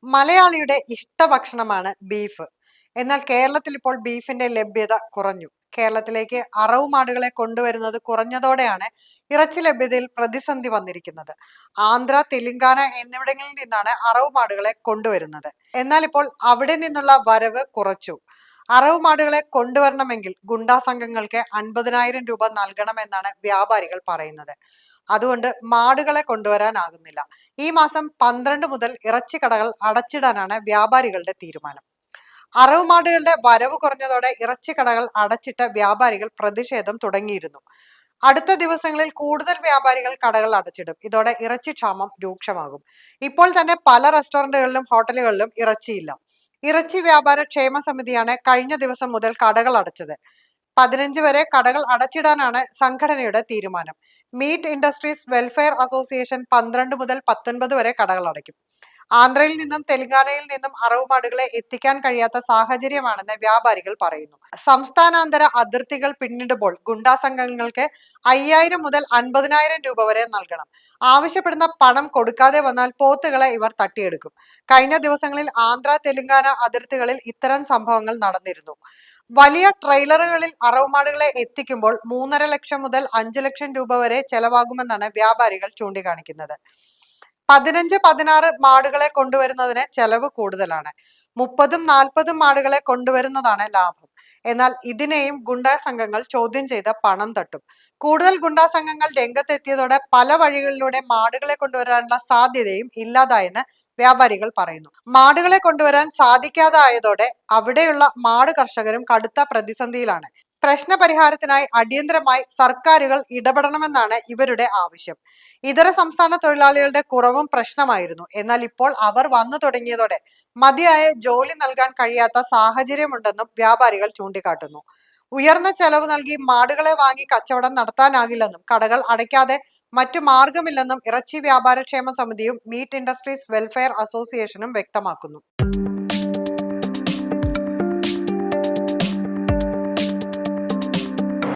മലയാളിയുടെ ഇഷ്ടഭക്ഷണമാണ് ബീഫ്. എന്നാൽ കേരളത്തിൽ ഇപ്പോൾ ബീഫിന്റെ ലഭ്യത കുറഞ്ഞു. കേരളത്തിലേക്ക് അറവ് മാടുകളെ കൊണ്ടുവരുന്നത് കുറഞ്ഞതോടെയാണ് ഇറച്ചി ലഭ്യതയിൽ പ്രതിസന്ധി വന്നിരിക്കുന്നത്. ആന്ധ്ര, തെലങ്കാന എന്നിവിടങ്ങളിൽ നിന്നാണ് അറവ് മാടുകളെ കൊണ്ടുവരുന്നത്. എന്നാൽ ഇപ്പോൾ അവിടെ നിന്നുള്ള വരവ് കുറച്ചു. അറവ് മാടുകളെ കൊണ്ടുവരണമെങ്കിൽ ഗുണ്ടാ സംഘങ്ങൾക്ക് 50,000 രൂപ നൽകണമെന്നാണ് വ്യാപാരികൾ പറയുന്നത്. അതുകൊണ്ട് മാടുകളെ കൊണ്ടുവരാനാകുന്നില്ല. ഈ മാസം 12 മുതൽ ഇറച്ചിക്കടകൾ അടച്ചിടാനാണ് വ്യാപാരികളുടെ തീരുമാനം. അറവ് മാടുകളുടെ വരവ് കുറഞ്ഞതോടെ ഇറച്ചിക്കടകൾ അടച്ചിട്ട് വ്യാപാരികൾ പ്രതിഷേധം തുടങ്ങിയിരുന്നു. അടുത്ത ദിവസങ്ങളിൽ കൂടുതൽ വ്യാപാരികൾ കടകൾ അടച്ചിടും. ഇതോടെ ഇറച്ചിക്ഷാമം രൂക്ഷമാകും. ഇപ്പോൾ തന്നെ പല റെസ്റ്റോറന്റുകളിലും ഹോട്ടലുകളിലും ഇറച്ചിയില്ല. ഇറച്ചി വ്യാപാര ക്ഷേമ സമിതിയാണ് കഴിഞ്ഞ ദിവസം മുതൽ കടകൾ അടച്ചത്. 15 വരെ കടകൾ അടച്ചിടാനാണ് സംഘടനയുടെ തീരുമാനം. മീറ്റ് ഇൻഡസ്ട്രീസ് വെൽഫെയർ അസോസിയേഷൻ 12 മുതൽ 19 വരെ കടകൾ അടയ്ക്കും. ആന്ധ്രയിൽ നിന്നും തെലങ്കാനയിൽ നിന്നും അറവ് മാടുകളെ എത്തിക്കാൻ കഴിയാത്ത സാഹചര്യമാണെന്ന് വ്യാപാരികൾ പറയുന്നു. സംസ്ഥാനാന്തര അതിർത്തികൾ പിന്നിടുമ്പോൾ ഗുണ്ടാ സംഘങ്ങൾക്ക് 5,000 മുതൽ 50,000 രൂപ വരെ നൽകണം. ആവശ്യപ്പെടുന്ന പണം കൊടുക്കാതെ വന്നാൽ പോത്തുകളെ ഇവർ തട്ടിയെടുക്കും. കഴിഞ്ഞ ദിവസങ്ങളിൽ ആന്ധ്ര തെലങ്കാന അതിർത്തികളിൽ ഇത്തരം സംഭവങ്ങൾ നടന്നിരുന്നു. വലിയ ട്രെയിലറുകളിൽ അറവുമാടുകളെ എത്തിക്കുമ്പോൾ 3.5 ലക്ഷം മുതൽ 5 ലക്ഷം രൂപ വരെ ചെലവാകുമെന്നാണ് വ്യാപാരികൾ ചൂണ്ടിക്കാണിക്കുന്നത്. 15-16 മാടുകളെ കൊണ്ടുവരുന്നതിന് ചെലവ് കൂടുതലാണ്. 30-40 മാടുകളെ കൊണ്ടുവരുന്നതാണ് ലാഭം. എന്നാൽ ഇതിനെയും ഗുണ്ടാ സംഘങ്ങൾ ചോദ്യം ചെയ്ത് പണം തട്ടും. കൂടുതൽ ഗുണ്ടാ സംഘങ്ങൾ രംഗത്തെത്തിയതോടെ പല വഴികളിലൂടെ മാടുകളെ കൊണ്ടുവരാനുള്ള സാധ്യതയും ഇല്ലാതായെന്ന് വ്യാപാരികൾ പറയുന്നു. മാടുകളെ കൊണ്ടുവരാൻ സാധിക്കാതായതോടെ അവിടെയുള്ള മാട് കർഷകരും കടുത്ത പ്രതിസന്ധിയിലാണ്. പ്രശ്നപരിഹാരത്തിനായി അടിയന്തരമായി സർക്കാരുകൾ ഇടപെടണമെന്നാണ് ഇവരുടെ ആവശ്യം. ഇതര സംസ്ഥാന തൊഴിലാളികളുടെ കുറവും പ്രശ്നമായിരുന്നു. എന്നാൽ ഇപ്പോൾ അവർ വന്നു തുടങ്ങിയതോടെ മതിയായ ജോലി നൽകാൻ കഴിയാത്ത സാഹചര്യമുണ്ടെന്നും വ്യാപാരികൾ ചൂണ്ടിക്കാട്ടുന്നു. ഉയർന്ന ചെലവ് നൽകി മാടുകളെ വാങ്ങി കച്ചവടം നടത്താനാകില്ലെന്നും കടകൾ അടയ്ക്കാതെ മറ്റു മാർഗമില്ലെന്നും ഇറച്ചി വ്യാപാര ക്ഷേമ സമിതിയും മീറ്റ് ഇൻഡസ്ട്രീസ് വെൽഫെയർ അസോസിയേഷനും വ്യക്തമാക്കുന്നു.